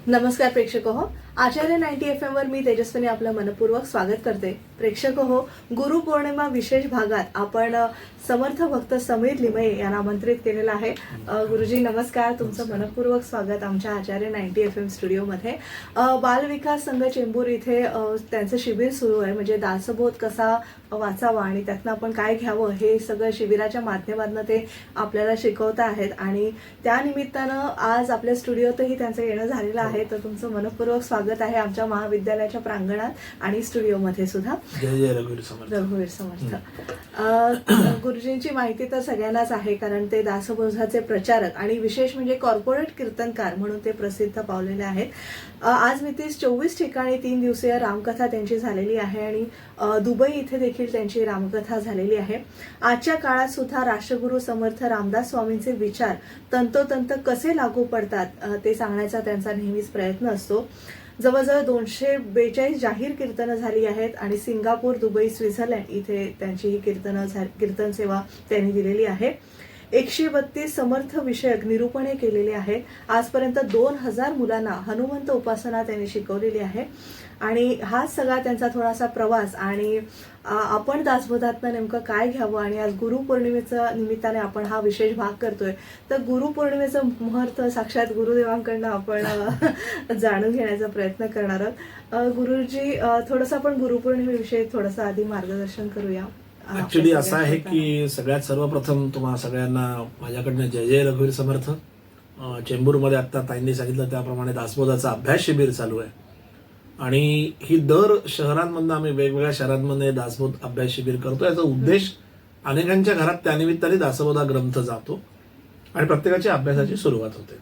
नमस्कार प्रेक्षक हो, आचार्य 90 FM वर मी तेजस्विनी आपलं मनपूर्वक स्वागत करते. प्रेक्षक हो, गुरुपौर्णिमा विशेष भागात आपण समर्थ भक्त समीर लिमये यांना आमंत्रित केलेलं आहे. गुरुजी नमस्कार, तुमचं मनपूर्वक स्वागत आमच्या आचार्य 90 FM स्टुडिओमध्ये. बालविकास संघ चेंबूर इथे त्यांचं शिबिर सुरू आहे, म्हणजे दासबोध कसा वाचावा आणि त्यातनं आपण काय घ्यावं हे सगळं शिबिराच्या माध्यमातून ते आपल्याला शिकवत आहेत. आणि त्या निमित्तानं आज आपल्या स्टुडिओतही त्यांचं येणं झालेलं आहे. तर तुमचं मनपूर्वक स्वागत आहे आमच्या महाविद्यालयाच्या प्रांगणात आणि स्टुडिओमध्ये सुद्धा. जय जय रघुवीर समर्थ. रघुवीर समर्थ. गुरुजींची माहिती तर सगळ्यांनाच आहे, कारण ते दासबोधाचे प्रचारक आणि विशेष म्हणजे कॉर्पोरेट कीर्तनकार म्हणून ते प्रसिद्ध पावलेले आहेत. आज मितीस 24 ठिकाणी 3 दिवसीय रामकथा त्यांची झालेली आहे आणि दुबई इथे देखील त्यांची रामकथा झालेली आहे. आजच्या काळात सुद्धा राष्ट्रगुरु समर्थ रामदास स्वामींचे विचार तंतोतंत कसे लागू पडतात ते सांगण्याचा त्यांचा नेहमीच प्रयत्न असतो. जवळजवळ 242 जाहीर कीर्तनं झाली आहेत आणि सिंगापूर, दुबई, स्वित्झर्लंड इथे त्यांची ही कीर्तन सेवा त्यांनी दिलेली आहे. 132 समर्थ विषयक निरूपणे केलेली आहेत. आजपर्यंत 2000 मुलांना हनुमंत उपासना त्यांनी शिकवलेली आहे. आणि हाच सगळा त्यांचा थोडासा प्रवास आणि आपण दासबोधातनं नेमकं काय घ्यावं आणि आज गुरुपौर्णिमेच्या निमित्ताने आपण हा विशेष भाग करतोय. तर गुरुपौर्णिमेचं मुहूर्त साक्षात गुरुदेवांकडनं आपण जाणून घेण्याचा प्रयत्न करणार आहोत. गुरुजी, थोडंसं आपण गुरुपौर्णिमेविषयी थोडंसं आधी मार्गदर्शन करूया. ऍक्च्युली असं आहे की सगळ्यात सर्वप्रथम तुम्हाला सगळ्यांना माझ्याकडनं जय जय रघुवीर समर्थ. चेंबूरमध्ये आता ताईंनी सांगितलं त्याप्रमाणे दासबोधाचा अभ्यास शिबिर चालू आहे आणि ही दर शहरांमधनं आम्ही वेगवेगळ्या शहरांमध्ये दासबोध अभ्यास शिबिर करतो. याचा उद्देश अनेकांच्या घरात त्यानिमित्ताने दासबोध हा ग्रंथ जातो आणि प्रत्येकाच्या अभ्यासाची सुरुवात होते.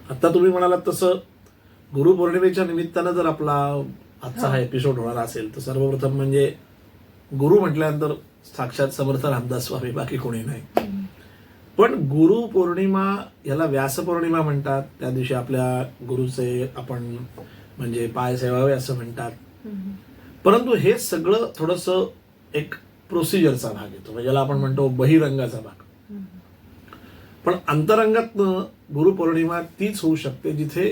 आता तुम्ही म्हणालात तसं गुरुपौर्णिमेच्या निमित्तानं जर आपला आजचा हा एपिसोड होणार असेल तर सर्वप्रथम म्हणजे गुरु म्हटल्यानंतर साक्षात समर्थ रामदास स्वामी, बाकी कोणी नाही. पण गुरु पौर्णिमा याला व्यास पौर्णिमा म्हणतात. त्या दिवशी आपल्या गुरुचे आपण म्हणजे पाय सेवावे असं म्हणतात. परंतु हे सगळं थोडंसं एक प्रोसिजरचा भाग येतो, म्हणजे ज्याला आपण म्हणतो बहिरंगाचा भाग. पण अंतरंगातनं गुरुपौर्णिमा तीच होऊ शकते जिथे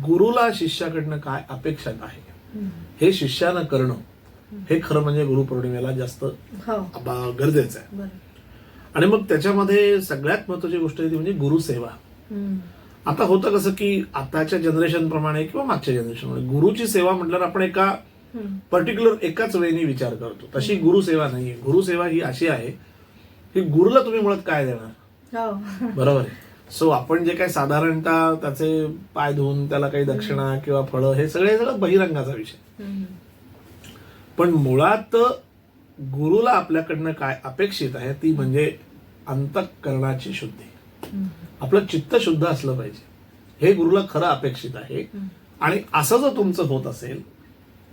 गुरुला शिष्याकडनं काय अपेक्षित आहे हे शिष्यानं करणं हे खरं म्हणजे गुरुपौर्णिमेला जास्त गरजेचं आहे. आणि मग त्याच्यामध्ये सगळ्यात महत्वाची गोष्ट ती म्हणजे गुरुसेवा. आता होतं कसं की आताच्या जनरेशन प्रमाणे किंवा मागच्या जनरेशन प्रमाणे गुरुची सेवा म्हटल्यावर आपण एका पर्टिक्युलर एकाच वेळी विचार करतो. तशी गुरुसेवा नाहीये. गुरुसेवा ही अशी आहे की गुरुला तुम्ही मुळात काय देणार, बरोबर आहे. सो आपण जे काही साधारणतः त्याचे पाय धुवून त्याला काही दक्षिणा किंवा फळं हे सगळं बहिरंगाचा विषय. पण मुळात गुरुला आपल्याकडनं काय अपेक्षित आहे ती म्हणजे अंतःकरणाची शुद्धी. आपलं चित्त शुद्ध असलं पाहिजे, हे गुरुला खरं अपेक्षित आहे. आणि असं जर तुमचं होत असेल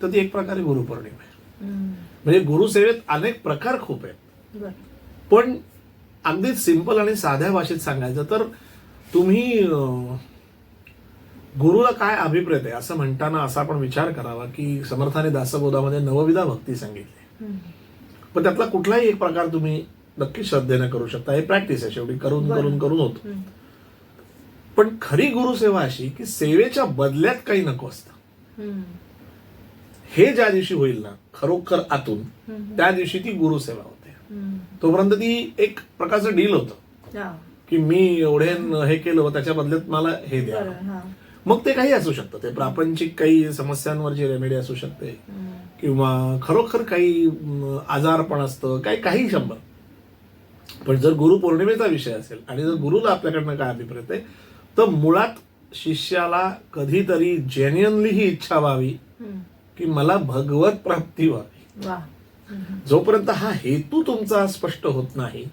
तर ती एक प्रकारे गुरुपौर्णिमा आहे. म्हणजे गुरुसेवेत अनेक प्रकार खूप आहेत. पण अगदी सिंपल आणि साध्या भाषेत सांगायचं तर तुम्ही गुरुला काय अभिप्रेत आहे असं म्हणताना असा आपण विचार करावा की समर्थाने दासबोधामध्ये नवविधा भक्ती सांगितली. पण त्यातला कुठलाही एक प्रकार तुम्ही नक्की श्रद्धेने करू शकता. हे प्रॅक्टिस आहे, शेवटी करून करून करून होतं. पण खरी गुरुसेवा अशी की सेवेच्या बदल्यात काही नको असतं. हे ज्या दिवशी होईल ना खरोखर आतून, त्या दिवशी ती गुरुसेवा होते. तोपर्यंत ती एक प्रकारचं डील होतं की मी एवढे हे केलं त्याच्या बदल्यात मला हे द्या. मग ते काही असू शकतं, ते प्रापंचिक काही समस्यांवरची रेमेडी असू शकते किंवा खरोखर काही आजारपण असतं, काही 100. पण जर गुरुपौर्णिमेचा विषय असेल आणि जर गुरुला आपल्याकडनं काय अभिप्रेत आहे तर मुळात शिष्याला कधीतरी जेन्युअनली ही इच्छा व्हावी की मला भगवत प्राप्ती व्हावी. जोपर्यंत हा हेतू तुमचा स्पष्ट होत नाही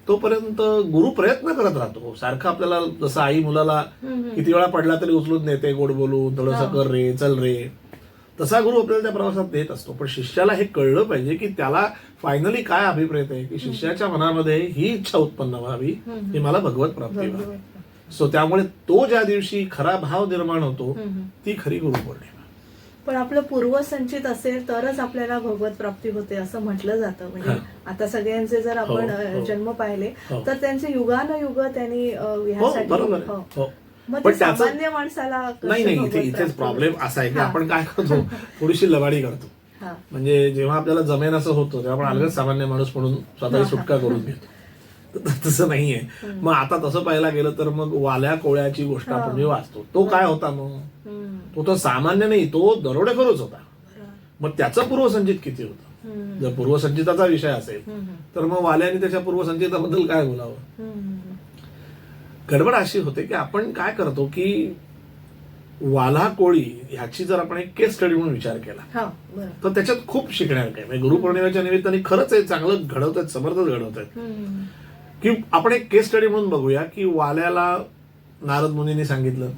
तोपर्यंत गुरु प्रयत्न करत राहतो सारखं. आपल्याला जसं आई मुलाला किती वेळा पडला तरी उचलून नेते, गोड बोलून थोडंसं कर रे, चल रे, तसा गुरु आपल्याला त्या प्रवासात देत असतो. पण शिष्याला हे कळलं पाहिजे की त्याला फायनली काय अभिप्रेत आहे, की शिष्याच्या मनामध्ये ही इच्छा उत्पन्न व्हावी की मला भगवत प्राप्ती व्हावी. सो त्यामुळे तो ज्या दिवशी खरा भाव निर्माण होतो ती खरी गुरुपौर्णिमा. पण आपलं पूर्वसंचित असेल तरच आपल्याला भगवत प्राप्ती होते असं म्हटलं जातं. म्हणजे आता सगळ्यांचे जर आपण जन्म पाहिले तर त्यांचे युगानुयुग त्यांनी ह्यासाठी मग पण ते त्याचं सामान्य माणसाला कसं नाही इथे भगवंत इथेच प्राप्त प्रॉब्लेम होतं? असा आहे की हा. आपण काय करतो, थोडीशी लबाडी करतो. हा. म्हणजे जेव्हा आपल्याला जमेन असं होतं तेव्हा आपण अलगद सामान्य माणूस म्हणून स्वतःची सुटका करून घेतो. तर तसं नाहीये. मग आता तसं पाहायला गेलं तर मग वाल्या कोळ्याची गोष्ट आपण जे वाचतो तो काय होता, मग तो सामान्य नाही, तो दरोडेखोरच होता. मग त्याचं पूर्वसंचित किती होतं? जर पूर्वसंचिताचा विषय असेल तर मग वाल्याने त्याच्या पूर्वसंचिताबद्दल काय बोलावं? गडबड अशी होते की आपण काय करतो की वाला कोळी ह्याची जर आपण एक केस स्टडी म्हणून विचार केला तर त्याच्यात खूप शिकण्यासारखं आहे. म्हणजे गुरुपौर्णिमेच्या निमित्ताने खरंच हे चांगलं घडवत आहेत, समर्थच घडवत आहेत. की आपण एक केस स्टडी म्हणून बघूया की वाल्याला नारद मुनींनी सांगितलं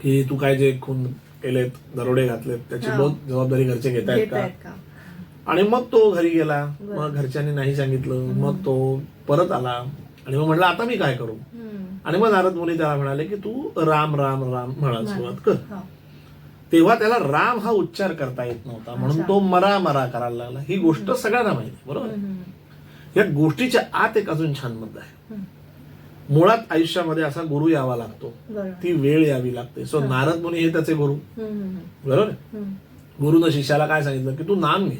की तू काय जे खून केलेत, दरोडे घातलेत, त्याची बहुत जबाबदारी घरचे घेत आहेत का? आणि मग तो घरी गेला. मग घरच्यांनी नाही सांगितलं. मग तो परत आला आणि मग म्हटलं आता मी काय करू? आणि मग नारद मुनी त्याला म्हणाले की तू राम राम राम म्हणायला सुरुवात कर. तेव्हा त्याला राम हा उच्चार करता येत नव्हता म्हणून तो मरा मरा करायला लागला. ही गोष्ट सगळ्यांना माहिती, बरोबर? या गोष्टीच्या आत एक अजून छान मुद्दा आहे. मुळात आयुष्यामध्ये असा गुरु यावा लागतो, ती वेळ यावी लागते. सो नारद मुनी हे त्याचे गुरु, बरोबर? गुरुनं शिष्याला काय सांगितलं की तू नाम घे.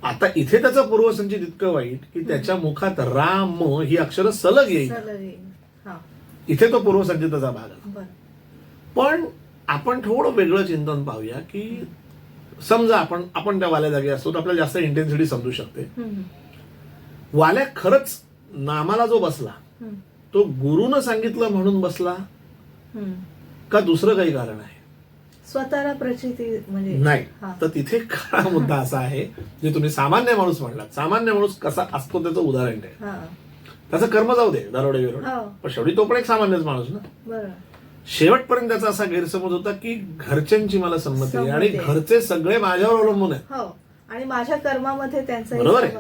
आता इथे त्याचं पूर्वसंचित इतकं वाईट की त्याच्या मुखात राम ही अक्षरं सलग येईल. इथे तो पूर्वसंचिताचा भाग आहे. पण आपण थोडं वेगळं चिंतन पाहूया की समजा आपण त्या वाल्या जागी असतो तर आपल्याला जास्त इंटेन्सिटी समजू शकते. वाल्या खरंच नामाला जो बसला तो गुरुनं सांगितलं म्हणून बसला का दुसरं काही कारण आहे? स्वतःला प्रचिती म्हणजे नाही. तर तिथे खरा मुद्दा असा आहे जे तुम्ही सामान्य माणूस म्हणलात. सामान्य माणूस कसा असतो त्याचं उदाहरण आहे. त्याचं कर्म जाऊ दे, दरोडे बिरोडे, पण शेवटी तो पण एक सामान्यच माणूस ना. शेवटपर्यंत त्याचा असा गैरसमज होता की घरच्यांची मला संमती आहे आणि घरचे सगळे माझ्यावर अवलंबून आहे आणि माझ्या कर्मामध्ये त्यांचा बरोबर आहे.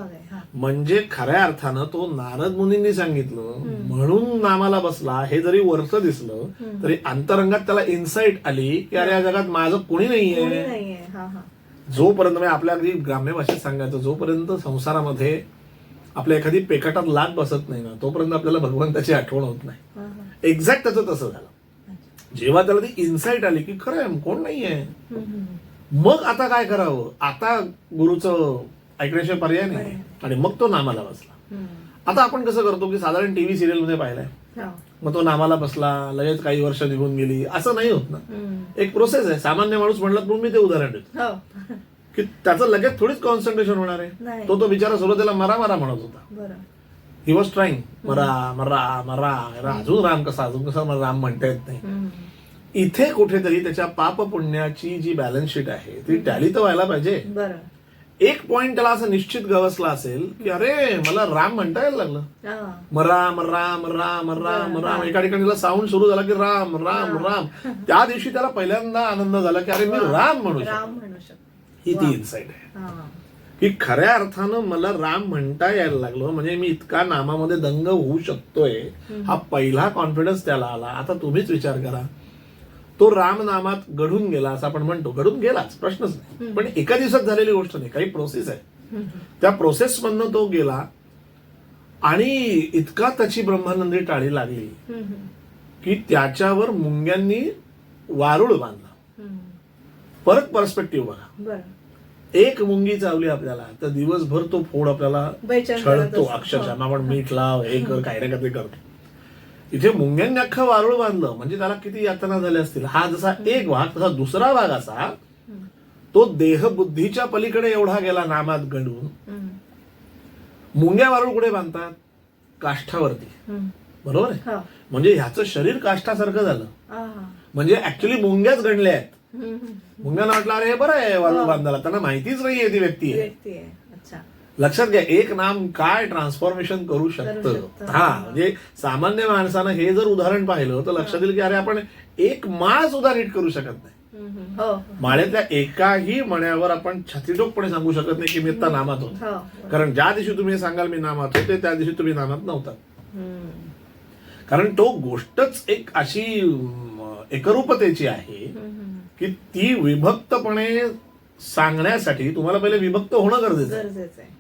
म्हणजे खऱ्या अर्थानं तो नारद मुनींनी सांगितलं म्हणून नामाला बसला हे जरी वरचं दिसलं तरी अंतरंगात त्याला इन्साइट आली की अरे या जगात माझं कोणी नाहीये. जोपर्यंत म्हणजे आपल्या अगदी ग्राम्य भाषेत सांगायचं, जोपर्यंत संसारामध्ये आपल्या एखादी पेकाटात लाग बसत नाही ना तोपर्यंत आपल्याला भगवंताची आठवण होत नाही. एक्झॅक्ट त्याचं तसं झालं. जेव्हा त्याला ती इन्साइट आली की खरं कोण नाहीये, मग आता काय करावं? आता गुरुचं ऐकण्याशिवाय पर्याय नाही आणि मग तो नामाला बसला. आता आपण कसं करतो की साधारण टीव्ही सिरियल मध्ये पाहिलंय, मग तो नामाला बसला, लगेच काही वर्ष निघून गेली, असं नाही होत ना. एक प्रोसेस आहे. सामान्य माणूस म्हणलं म्हणून मी ते उदाहरण देतो की त्याचं लगेच थोडीच कॉन्सन्ट्रेशन होणार आहे. तो बिचारा सुरुवातीला मरा मरा म्हणत होता. ही वॉज ट्राईंग, मरा मरा मरा, अजून राम कसा मला राम म्हणता येत नाही. इथे कुठेतरी त्याच्या पाप पुण्याची जी बॅलन्स शीट आहे ती टॅली तर व्हायला पाहिजे. एक पॉइंट त्याला असं निश्चित गवसला असेल की अरे मला राम म्हणता यायला लागलं. राम राम राम राम राम, एका ठिकाणी साऊंड सुरू झाला की राम राम राम. त्या दिवशी त्याला पहिल्यांदा आनंद झाला की अरे मी राम म्हणू शकतो. ही ती इन्साइट आहे की खऱ्या अर्थानं मला राम म्हणता यायला लागलं म्हणजे मी इतका नामामध्ये दंग होऊ शकतोय. हा पहिला कॉन्फिडन्स त्याला आला. आता तुम्हीच विचार करा, तो राम नामात घडून गेला असं आपण म्हणतो, घडून गेलाच, प्रश्नच नाही. पण एका दिवसात झालेली गोष्ट नाही, काही प्रोसेस आहे. त्या प्रोसेस मधनं तो गेला आणि इतका त्याची ब्रह्मानंदी टाळी लागली की त्याच्यावर मुंग्यांनी वारुळ बांधला. परत पर्स्पेक्टिव्ह बघा, एक मुंगी चावली आपल्याला तर दिवसभर तो फोड आपल्याला छळतो अक्षरशः. आपण मीठ लाव, हे कर, काय ना काय करतो. इथे मुंग्यांनी अख्खं वारुळ बांधलं म्हणजे त्याला किती यातना झाल्या असतील. हा जसा एक भाग तसा दुसरा भाग असा तो देहबुद्धीच्या पलीकडे एवढा गेला नामात गंडून. मुंग्या वारुळ कुठे बांधतात? काष्ठावरती, बरोबर आहे. म्हणजे ह्याचं शरीर काष्ठासारखं झालं. म्हणजे ऍक्च्युली मुंग्याच गणल्या आहेत. मुंग्यांना वाटलं अरे हे बरं आहे वारुळ बांधायला, त्यांना माहितीच नाहीये ती व्यक्ती आहे. लक्षात घ्या, एक नाम काय ट्रान्सफॉर्मेशन करू शकतं. म्हणजे सामान्य माणसानं हे जर उदाहरण पाहिलं तर लक्षात येईल की अरे आपण एक माळ सुद्धा नीट करू शकत नाही. माळ्यातल्या एकाही मण्यावर आपण छातीटोकपणे सांगू शकत नाही की मी आता नामात होतो. कारण ज्या दिवशी तुम्ही सांगाल मी नामात होते त्या दिवशी तुम्ही नामात नव्हता. कारण तो गोष्टच एक अशी एकरूपतेची आहे की ती विभक्तपणे सांगण्यासाठी तुम्हाला पहिले विभक्त होणं गरजेचं आहे.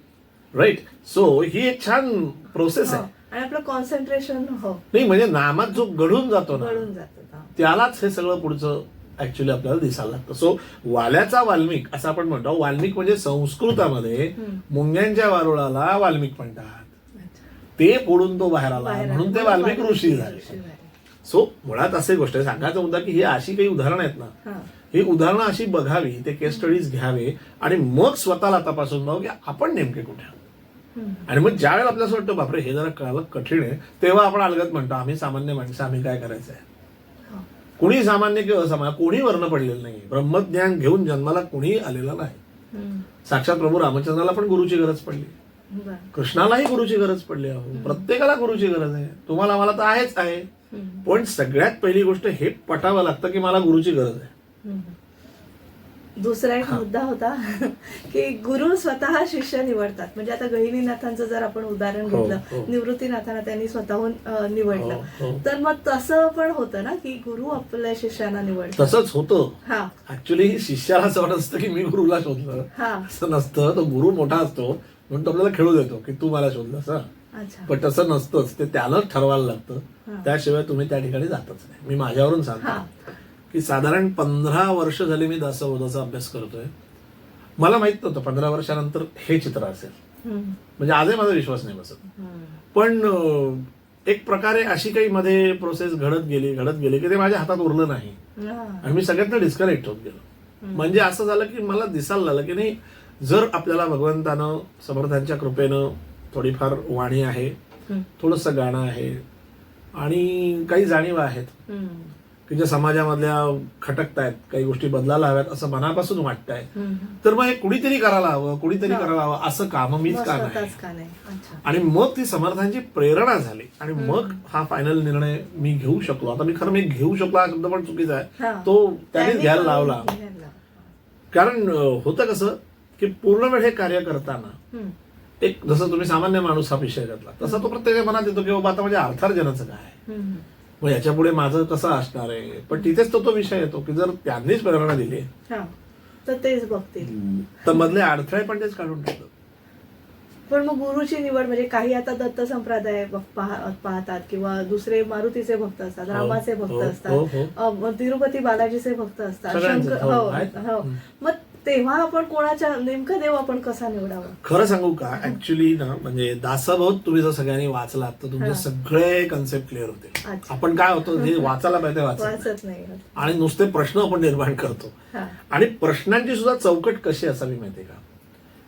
राईट. सो ही एक छान प्रोसेस आहे. आणि आपलं कॉन्सन्ट्रेशन नाही म्हणजे नामात जो घडून जातो ना गळून जातं. त्यालाच हे सगळं पुढचं ऍक्च्युली आपल्याला दिसायला लागतं. सो वाल्याचा वाल्मिक असं आपण म्हणतो. वाल्मिक म्हणजे संस्कृतामध्ये मुंग्यांच्या वारुळाला वाल्मिक म्हणतात. ते फोडून तो बाहेर आला म्हणून ते वाल्मिक ऋषी झाले. सो मुळात असे गोष्ट आहे. सांगायचा मुद्दा की ही अशी काही उदाहरणं आहेत ना, ही उदाहरणं अशी बघावी, ते केस स्टडीज घ्यावे आणि मग स्वतःला तपासून बघू की आपण नेमके कुठे आहोत. आणि मग ज्या वेळेला आपल्याला असं वाटतं बापरे हे जरा कळायला कठीण आहे, तेव्हा आपण अलगद म्हणतो आम्ही सामान्य माणसं, आम्ही काय करायचं आहे. कोणी सामान्य किंवा असामान्य कोणी वर्ण पडलेलं नाही. ब्रह्मज्ञान घेऊन जन्माला कोणीही आलेला नाही. साक्षात प्रभू रामचंद्राला पण गुरुची गरज पडली, कृष्णालाही गुरुची गरज पडली. प्रत्येकाला गुरुची गरज आहे. तुम्हाला मला तर आहेच आहे. पण सगळ्यात पहिली गोष्ट हे पटावं लागतं की मला गुरुची गरज आहे. दुसरा एक मुद्दा होता की गुरु स्वतः शिष्य निवडतात. म्हणजे आता गहिनीनाथांचं जर आपण उदाहरण घेतलं, निवृत्तीनाथांना त्यांनी स्वतःहून निवडलं, तर मग तसं पण होतं ना की गुरु आपल्या शिष्याना निवडतात. तसंच होतं ऍक्च्युली. शिष्याला असं वाटत असतं की मी गुरुला शोधलं, असं नसतं. तो गुरु मोठा असतो म्हणून तो आपल्याला खेळू देतो की तू मला शोधलं असं. पण तसं नसतंच. ते त्यालाच ठरवायला लागतं. त्याशिवाय तुम्ही त्या ठिकाणी जातच नाही. मी माझ्यावरून सांगतो की साधारण 15 वर्ष झाली मी दासबोधाचा अभ्यास करतोय. मला माहित नव्हतं 15 वर्षानंतर हे चित्र असेल. म्हणजे आजही माझा विश्वास नाही बसत. पण एक प्रकारे अशी काही मध्ये प्रोसेस घडत गेली की ते माझ्या हातात उरलं नाही आणि मी सगळ्यात डिस्कनेक्ट होत गेलो. म्हणजे असं झालं की मला दिसायला लागलं की नाही, जर आपल्याला भगवंतानं समर्थांच्या कृपेनं थोडीफार वाणी आहे, थोडंसं गाणं आहे आणि काही जाणीवा आहेत की ज्या समाजामधल्या खटकतायत, काही गोष्टी बदलायला हव्यात असं मनापासून वाटतंय, तर मग हे कुणीतरी करायला हवं असं काम मीच का नाही. आणि मग ती समर्थांची प्रेरणा झाली आणि मग हा फायनल निर्णय मी घेऊ शकलो. आता मी घेऊ शकलो हा शब्द पण चुकीचा आहे, तो त्यानेच घ्यायला लावला. कारण होतं कसं की पूर्ण वेळ हे कार्य करताना एक जसं तुम्ही सामान्य माणूस हा विषय घेतला तसा तो प्रत्येक मनात येतो की बाबा आता म्हणजे अर्थार्जनाचं काय, मग याच्या पुढे माझं कसं असणार आहे. पण तिथेच तो विषय येतो की जर त्यांनीच प्रेरणा दिली तर तेच बघतील, तर मधले अडथळे पण तेच काढून टाकतात. पण मग गुरुची निवड म्हणजे काही आता दत्त संप्रदाय पाहतात किंवा दुसरे मारुतीचे भक्त असतात, रामाचे भक्त असतात, तिरुपती बालाजीचे भक्त असतात. मग तेव्हा आपण कोणाच्या नेमका देव आपण कसा निवडावा. खरं सांगू का, ऍक्च्युली ना म्हणजे दासबोध तुम्ही जर सगळ्यांनी वाचलात तर तुमचे सगळे कन्सेप्ट क्लिअर होते. आपण काय होतं जे वाचायला पाहिजे वाचत नाही आणि नुसते प्रश्न आपण निर्माण करतो. आणि प्रश्नांची सुद्धा चौकट कशी असावी माहितीये का.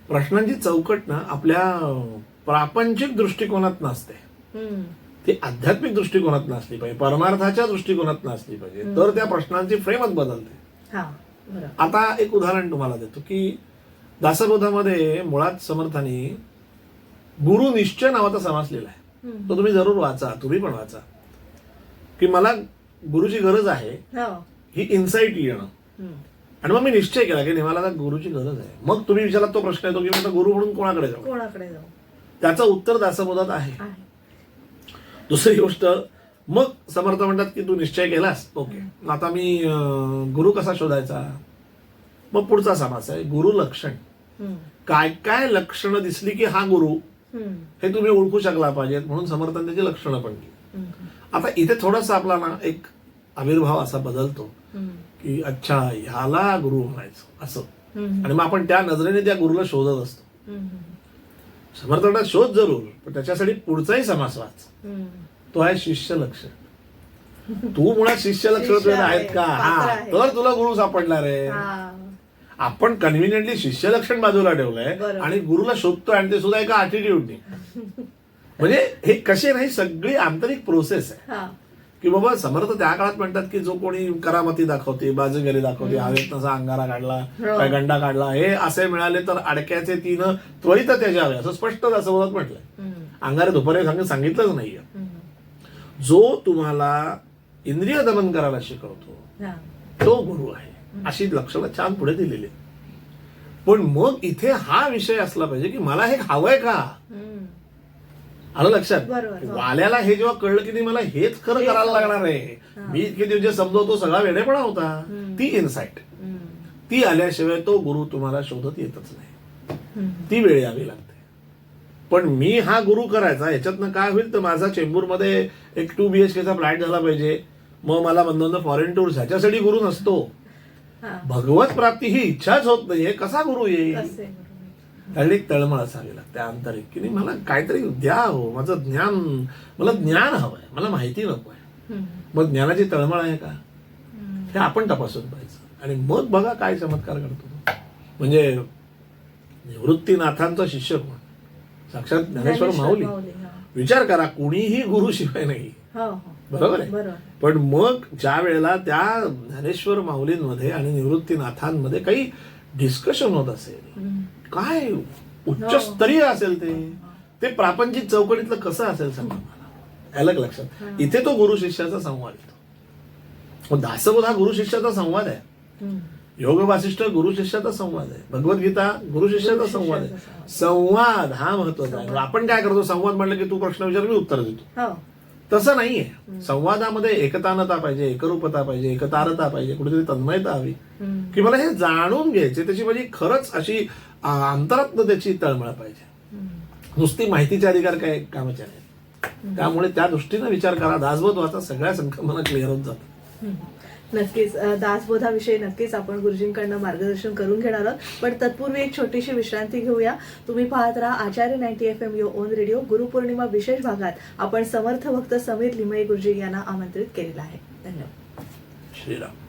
प्रश्नांची चौकट ना आपल्या प्रापंचिक दृष्टिकोनात नसते, ती आध्यात्मिक दृष्टिकोनात नसली पाहिजे, परमार्थाच्या दृष्टिकोनात नसली पाहिजे, तर त्या प्रश्नांची फ्रेमच बदलते. आता एक उदाहरण तुम्हाला देतो की दासबोधामध्ये मुळात समर्थांनी गुरु निश्चय नावाचा समास लिहिला आहे. तो तुम्ही जरूर वाचा, तुम्ही पण वाचा. की मला गुरुची गरज आहे ही इन्साइट येणं आणि मग मी निश्चय केला की मला गुरुची गरज आहे. मग तुम्ही विचारला तो प्रश्न येतो की मी आता गुरु म्हणून कोणाकडे जाऊ. त्याचं उत्तर दासबोधात आहे. दुसरी गोष्ट, मग समर्थ म्हणतात की तू निश्चय केलास, ओके, आता मी गुरु कसा शोधायचा. मग पुढचा समास आहे गुरु लक्षण. काय काय लक्षणं दिसली की हा गुरु हे तुम्ही ओळखू शकला पाहिजेत म्हणून समर्थांनी त्याची लक्षणं पण दिली. आता इथे थोडासा आपला ना एक आविर्भाव असा बदलतो की अच्छा ह्याला गुरु म्हणायचं असं, आणि मग आपण त्या नजरेने त्या गुरुला शोधत असतो. समर्थांना शोध जरूर, पण त्याच्यासाठी पुढचाही समास वाच, तो आहे शिष्य लक्षण. तू मुळात शिष्य लक्षण आहेत का, हा तर तुला गुरु सापडणार आहे. आपण कन्व्हिनियंटली शिष्य लक्षण बाजूला ठेवलंय आणि गुरुला शोधतोय आणि ते सुद्धा एका ऍटिट्यूडने. म्हणजे हे कसे नाही, सगळी आंतरिक प्रोसेस आहे की बाबा समर्थ त्या काळात म्हणतात की जो कोणी करामती दाखवते, बाजूगिरी दाखवते, हवेत तसा अंगारा काढला, काय गंडा काढला, हे असे मिळाले तर अडक्याचे 3 त्वरित त्याच्यावे, असं स्पष्ट असं बोलत म्हटलंय. अंगारे दुपारी सांगितलंच नाहीये. जो तुम्हाला इंद्रिय दमन करायला शिकवतो तो गुरु आहे, अशी लक्षणं छान पुढे दिलेली. पण मग इथे हा विषय असला पाहिजे की मला हे हवंय का. आलं लक्षात. वाल्याला हे जेव्हा कळलं की नाही मला हेच खरं करायला लागणार आहे, मी इतके दिवस जे समजवतो सगळा वेडेपणा होता, ती इन्साइट ती आल्याशिवाय तो गुरु तुम्हाला शोधत येतच नाही. ती वेळ यावी लागते. पण मी हा गुरु करायचा, ह्याच्यातनं काय होईल तर माझा चेंबूरमध्ये एक 2 BHK चा फ्लॅट झाला पाहिजे, मग मला बंधन फॉरेन टूर्स, ह्याच्यासाठी गुरु नसतो. हा. भगवत प्राप्ती ही इच्छाच होत नाहीये, कसा गुरु येईल? कसे? त्यावेळी एक तळमळ असावी लागते आंतरिक, की नाही मला काहीतरी द्या हो, माझं ज्ञान, मला ज्ञान हवंय, मला माहिती नकोय. मग ज्ञानाची तळमळ आहे का, हे आपण तपासून पाहिजे. आणि मग बघा काय चमत्कार करतो तो. म्हणजे निवृत्तीनाथांचा शिष्य कोण? साक्षात ज्ञानेश्वर माऊली. विचार करा, कुणीही गुरु शिवाय नाही, बरोबर आहे. पण मग ज्या वेळेला त्या ज्ञानेश्वर माऊलींमध्ये आणि निवृत्तीनाथांमध्ये काही डिस्कशन होत असेल, काय उच्चस्तरीय असेल ते प्रापंचिक चौकटीतलं कसं असेल सांगा मला, अलग लक्षात. इथे तो गुरु शिष्याचा संवाद येतो. दासबोध हा गुरु शिष्याचा संवाद आहे. योग वासिष्ठ गुरु शिष्याचा संवाद आहे. भगवद्गीता गुरु शिष्याचा संवाद आहे. संवाद हा महत्वाचा आहे. आपण काय करतो, संवाद म्हणलं की तू प्रश्न विचार, मी उत्तर देतो. तसं नाहीये. संवादामध्ये एकतानता पाहिजे, एकरूपता पाहिजे, एकतारता पाहिजे, कुठेतरी तन्मयता हवी, की मला हे जाणून घ्यायचे, त्याची माझी खरंच अशी अंतरात्म त्याची तळमळ पाहिजे. नुसती माहितीचे अधिकार काय कामाचे आहेत. त्यामुळे त्या दृष्टीने विचार करा. दासबोध वाचा, सगळ्या संकल्पना क्लिअर होत जातात. नक्कीच दासबोधाविषयी नक्कीच आपण गुरुजींकडनं मार्गदर्शन करून घेणार आहोत. पण तत्पूर्वी एक छोटीशी विश्रांती घेऊया. तुम्ही पाहत राहा Acharya 90 FM your own radio. Guru Purnima विशेष भागात आपण समर्थ भक्त समीर लिमये गुरुजी यांना आमंत्रित केलेलं आहे. धन्यवाद. श्रीराम.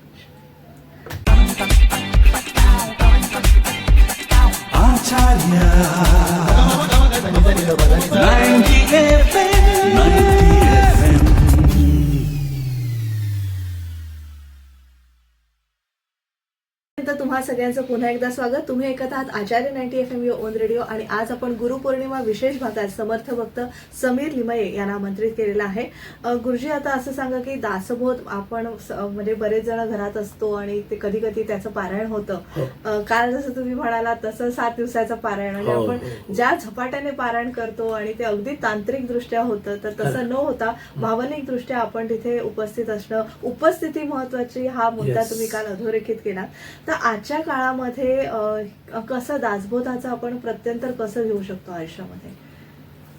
तुम्हा सगळ्यांचं पुन्हा एकदा स्वागत. तुम्ही ऐकत आहात आचार्य 90 FM युअर ओन रेडिओ आणि आज आपण गुरुपौर्णिमा विशेष भागात समर्थ भक्त समीर लिमये यांना आमंत्रित केलेलं आहे. गुरुजी, आता असं सांगा की दासबोध आपण म्हणजे बरेच जण घरात असतो आणि ते कधी कधी त्याचं पारायण होतं. काल जसं तुम्ही म्हणालात तसं 7 दिवसाचं पारायण, म्हणजे आपण ज्या झपाट्याने पारायण करतो आणि ते अगदी तांत्रिक दृष्ट्या होतं, तर तसं न होता भावनिक दृष्ट्या आपण तिथे उपस्थित असणं, उपस्थिती महत्वाची, हा मुद्दा तुम्ही काल अधोरेखित केला. तर आजच्या काळामध्ये कसं दासबोधाचं आपण प्रत्यंतर कसं घेऊ शकतो आयुष्यामध्ये?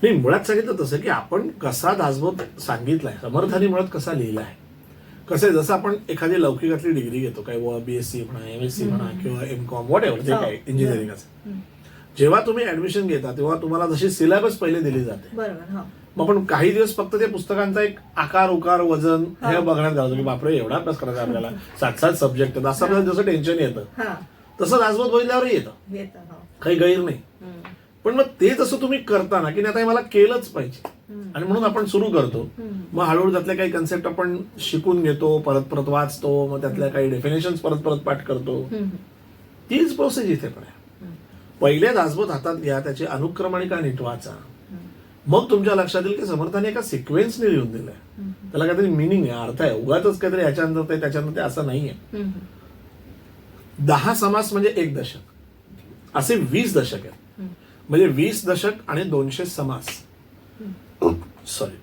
नाही, मुळात सांगितलं तसं की आपण कसा दासबोध सांगितलाय, समर्थांनी मुळात कसा लिहिलाय, कसं जसं आपण एखादी लौकिकातली डिग्री घेतो, काय BSc म्हणा, MSc म्हणा किंवा MCOM व्हॉटएव्हर जे काय इंजिनिअरिंग असं, जेव्हा तुम्ही ऍडमिशन घेता तेव्हा तुम्हाला जशी सिलेबस पहिले दिली जाते, बरोबर. मग आपण काही दिवस फक्त त्या पुस्तकांचा एक आकार, उकार, वजन हे बघण्यात घालतो की बापरे एवढा अभ्यास करायचा आपल्याला, 7 सब्जेक्ट, असं आपल्याला जसं टेन्शन येतं तसं दासबोध बघितल्यावर येतं, काही गैर नाही. पण मग ते तसं तुम्ही करताना की आता मला केलंच पाहिजे आणि म्हणून आपण सुरू करतो. मग हळूहळू त्यातल्या काही कन्सेप्ट आपण शिकून घेतो, परत परत वाचतो, मग त्यातल्या काही डेफिनेशन परत परत पाठ करतो. तीच प्रोसेस इथे पण आहे. पहिले दासबोध हातात घ्या, त्याची अनुक्रमणिका नीट वाचा, मग तुमच्या लक्षात येईल की समर्थाने एका सिक्वेन्सने लिहून दिलंय, त्याला काहीतरी मिनिंग आहे, अर्थ आहे. उगाच काहीतरी ह्याच्यानंतर ते त्याच्यानंतर ते असं नाहीये. 10 समास म्हणजे 1 दशक, असे 20 दशक आहेत. म्हणजे 20 दशक आणि 200 समास, सॉरी,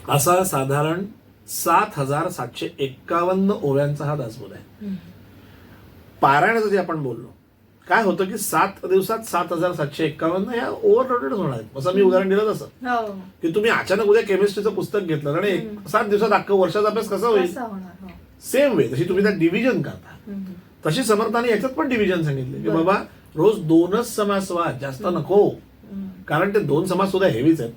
असा साधारण 7,751 ओव्यांचा हा दासबोध आहे. पारायणाचं जे आपण बोललो, काय होतं की 7 दिवसात 7,751 या ओव्हरलोडेड होणार आहेत. असं मी उदाहरण दिलं तसं की तुम्ही अचानक उद्या केमिस्ट्रीचं पुस्तक घेतलं आणि 7 दिवसात अख्खं वर्षाचा अभ्यास कसा होईल, सेम वे तशी तुम्ही त्यात डिव्हिजन करता. तशी समर्थाने याच्यात पण डिव्हिजन सांगितले की बाबा रोज 2च समास वाच, जास्त नको, कारण ते 2 समास सुद्धा हेवीच आहेत.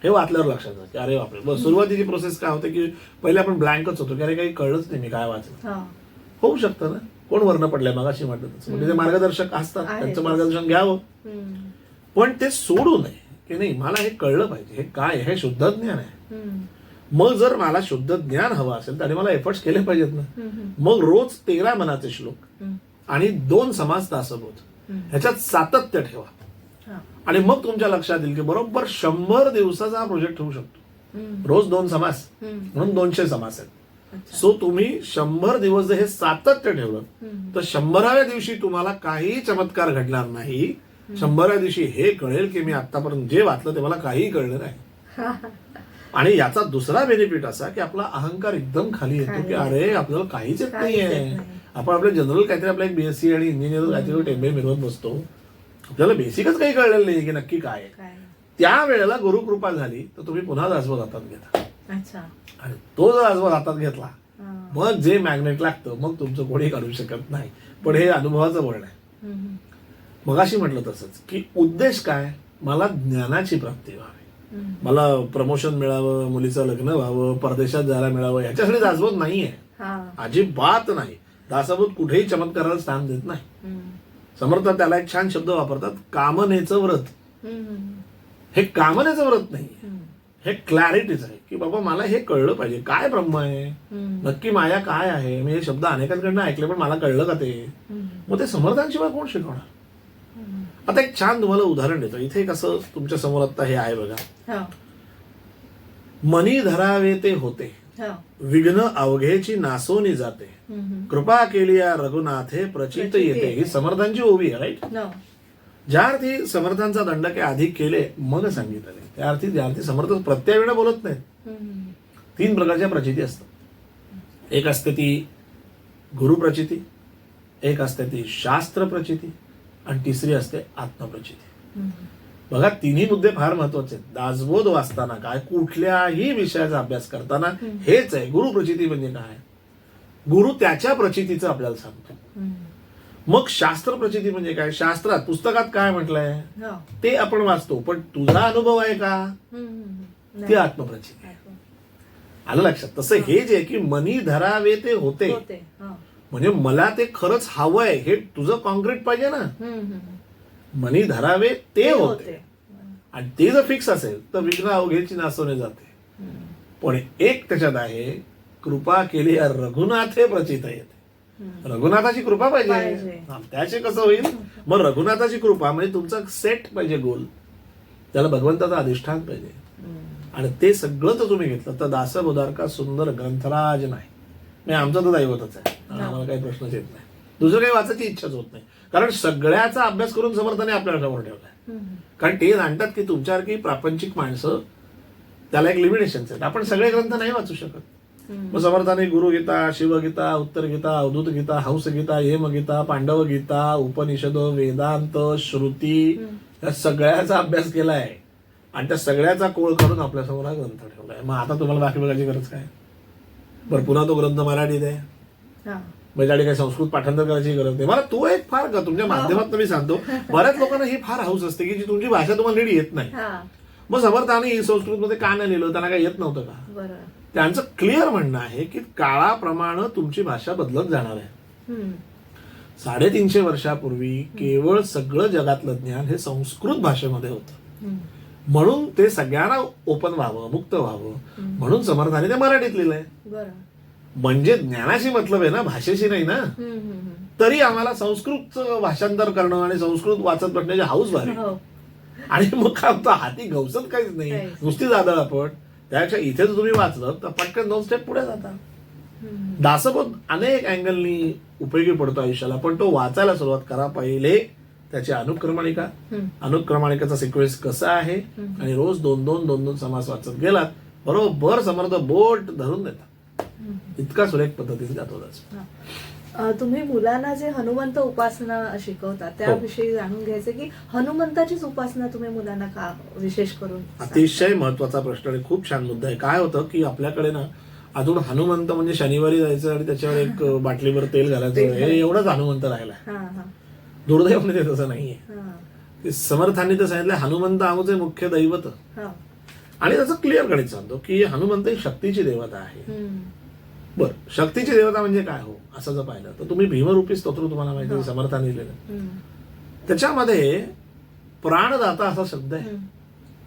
हे वाचल्यावर लक्षात येतं की अरे बापरे. सुरुवातीची प्रोसेस काय होते की पहिले आपण ब्लँकच होतो की अरे काही कळलंच नाही मी काय वाचलं. होऊ शकतं ना, कोण वर्ण पडलंय मगाशी म्हटलं तसं, म्हणजे ते मार्गदर्शक असतात, त्यांचं मार्गदर्शन घ्यावं. पण ते सोडू नये की नाही मला हे कळलं पाहिजे, हे काय, हे शुद्ध ज्ञान आहे. मग जर मला शुद्ध ज्ञान हवं असेल तर मला एफर्ट्स केले पाहिजेत ना. मग रोज 13 मनाचे श्लोक आणि 2 समास दासबोध, ह्याच्यात सातत्य ठेवा आणि मग तुमच्या लक्षात येईल की बरोबर 100 दिवसाचा हा प्रोजेक्ट होऊ शकतो. रोज 2 समास म्हणून 200 समास आहेत. सो तुम्ही 100 दिवस जर हे सातत्य ठेवलं तर 100व्या दिवशी तुम्हाला काही चमत्कार घडणार नाही. 100व्या दिवशी हे कळेल की मी आतापर्यंत जे वाचलं ते मला काही कळलं नाही. आणि याचा दुसरा बेनिफिट असा की आपला अहंकार एकदम खाली येतो की अरे आपल्याला काहीच येत नाहीये. आपण आपल्या जनरल काहीतरी आपल्या एक BSc आणि इंजिनियर काहीतरी टेंबे मिरवत बसतो, आपल्याला बेसिकच काही कळलेलं नाही की नक्की काय आहे. त्यावेळेला गुरुकृपा झाली तर तुम्ही पुन्हा दासबोध हातात घेता. अच्छा. आणि तो जर दासबोध हातात घेतला हा. मग जे मॅग्नेट लागतं मग तुमचं कोणी काढू शकत नाही. पण हे अनुभवाचं बोलणं आहे. हम्म. मगाशी म्हटलं तसंच की उद्देश काय, मला ज्ञानाची प्राप्ती व्हावी, हम्म. मला प्रमोशन मिळावं, मुलीचं लग्न व्हावं, परदेशात जायला मिळावं, ह्याच्यासाठी दासबोध नाहीये, हा. अजिबात नाही. दासबोध कुठेही चमत्काराला स्थान देत नाही. हम्म. समर्थ त्याला एक छान शब्द वापरतात, कामनेचं व्रत. हम्म. हे कामनेचं व्रत नाही, हम्म. हे क्लॅरिटीच आहे की बाबा मला हे कळलं पाहिजे, काय ब्रह्म आहे, हम्म. नक्की माया काय आहे. मी हे शब्द अनेकांकडनं ऐकले पण मला कळलं का ते. हम्म. मग ते समर्थांशिवाय कोण शिकवणार. हम्म. आता एक छान तुम्हाला उदाहरण देतो. इथे कसं तुमच्या समोर आता हे आहे बघा. हा. मनी धरावे ते होते, हा. विघ्न अवघेची नासोनी जाते, हम्म. कृपा केली या रघुनाथे प्रचित येते. ही समर्थांची ओवी आहे, राईट. No. ज्या अर्थी समर्थांचा दंडके अधिक केले मग सांगितले, त्या अर्थी ज्या अर्थी समर्थ प्रत्येवेळेला बोलत नाहीत. हम्म. 3 प्रकारच्या प्रचिती असतात. एक असते ती गुरुप्रचिती, एक असते ती शास्त्र प्रचिती, आणि तिसरी असते आत्मप्रचिती. हम्म. बघा, तिन्ही मुद्दे फार महत्वाचे आहेत. दासबोध वाचताना काय, कुठल्याही विषयाचा अभ्यास करताना हेच आहे. गुरुप्रचिती म्हणजे काय, गुरु त्याच्या प्रचितीचं आपल्याला सांगतो. हम्म. मग शास्त्र प्रचिती म्हणजे काय, शास्त्रात पुस्तकात काय म्हटलंय हा. ते आपण वाचतो, पण तुझा अनुभव आहे का, हम्म. ते आत्मप्रचिती आहे. आलं लक्षात. तसं हे जे की मनी धरावे ते होते, होते. हा. म्हणजे मला ते खरंच हवंय, हे तुझं कॉन्क्रीट पाहिजे ना. हम्म. मनी धरावे ते होते, आणि ते जर फिक्स असेल तर विघ्न अवघेची नासवणे जाते. हम्म. पण एक त्याच्यात आहे, कृपा केली या रघुनाथे प्रचित येते. हम्म. रघुनाथाची कृपा पाहिजे. पाहिजे. हा, त्याचे कसं होईल. मग रघुनाथाची कृपा म्हणजे तुमचा सेट पाहिजे गोल, त्याला भगवंताचा अधिष्ठान पाहिजे. हम्म. आणि ते सगळं जर तुम्ही घेतलं तर दासबोधारका सुंदर ग्रंथराज नाही. म्हणजे आमचं तर दैवतच आहे, आम्हाला काही प्रश्नच येत नाही. दुसरं काही वाचायची इच्छाच होत नाही, कारण सगळ्याचा अभ्यास करून समर्थाने आपल्या समोर ठेवलाय. हम्म. कारण ते जाणतात की तुमच्यासारखी प्रापंचिक माणसं, त्याला एक लिमिटेशन्स आहेत. आपण सगळे ग्रंथ नाही वाचू शकत. हम्म. मग समर्थाने गुरुगीता, शिवगीता, उत्तर गीता, अवधूत गीता, हंस गीता, हेमगीता, पांडव गीता, उपनिषद, वेदांत, श्रुती, या सगळ्याचा अभ्यास केलाय आणि त्या सगळ्याचा कोळ करून आपल्यासमोर हा ग्रंथ ठेवलाय. मग आता तुम्हाला बाकी बघायची गरज काय. बरं, पुन्हा तो ग्रंथ मराठीत आहे, हा. म्हणजे काही संस्कृत पाठांतर करायची गरज नाही. मला तो एक फार का तुमच्या माध्यमातून मी सांगतो, बऱ्याच लोकांना ही फार हौस असते की जी तुमची भाषा तुम्हाला नीट येत नाही. हा. मग समर्थाने संस्कृतमध्ये का नाही लिहिलं, त्यांना काही येत नव्हतं का. बरं. त्यांचं क्लिअर म्हणणं आहे की काळाप्रमाणे तुमची भाषा बदलत जाणार आहे. हम्म. 350 वर्षापूर्वी केवळ सगळं जगातलं ज्ञान हे संस्कृत भाषेमध्ये होतं, हम्म. म्हणून ते सगळ्यांना ओपन व्हावं, मुक्त व्हावं, म्हणून समर्थाने ते मराठीत लिहिलंय. बरं. म्हणजे ज्ञानाशी मतलब आहे ना, भाषेशी नाही ना. हम्म. तरी आम्हाला संस्कृतचं भाषांतर करणं आणि संस्कृत वाचत बसण्याची हाऊस भारी. हो. आणि मग काय होतं, हाती गवसत काहीच नाही, काहीच. नुसती जादळ आपण. त्यापेक्षा इथे जर तुम्ही वाचलं तर पटकन 2 स्टेप पुढे जाता. हम्म. दासबोध अनेक अँगलनी उपयोगी पडतो आयुष्याला, पण तो वाचायला सुरुवात करा. पहिले त्याची अनुक्रमणिका, हम्म. अनुक्रमणिकेचा सिक्वेन्स कसा आहे, हम्म. आणि रोज 2-2 समास वाचत गेलात, बरोबर समर्थ बोट धरून देतात. हम्म. इतका सुरेख पद्धतीने जातो दास. तुम्ही मुलांना जे हनुमंत उपासना शिकवता त्याविषयी जाणून घ्यायचं की हनुमंताचीच उपासना तुम्ही मुलांना का विशेष करून सांगता? अतिशय महत्वाचा प्रश्न आणि खूप छान मुद्दा आहे. काय होतं की आपल्याकडे ना अजून हनुमंत म्हणजे शनिवारी जायचं आणि त्याच्यावर एक बाटलीभर तेल घालायचं, हे एवढंच हनुमंत राहिलाय. हा. हा. दुर्दैवाने ते तसं नाहीये. हा. ते समर्थांनी तर सांगितलं हनुमंत आमचे मुख्य दैवत, हा. आणि त्याचं क्लिअर गणित सांगतो की हनुमंत ही शक्तीची देवता आहे. हम्म. बरं, शक्तीची देवता म्हणजे काय हो, असं जर पाहिलं तर तुम्ही भीमरूपी स्तोत्र तुम्हाला माहिती आहे, समर्थांनी लिहिलेलं. हम्म. त्याच्यामध्ये प्राणदाता असा शब्द आहे. हम्म.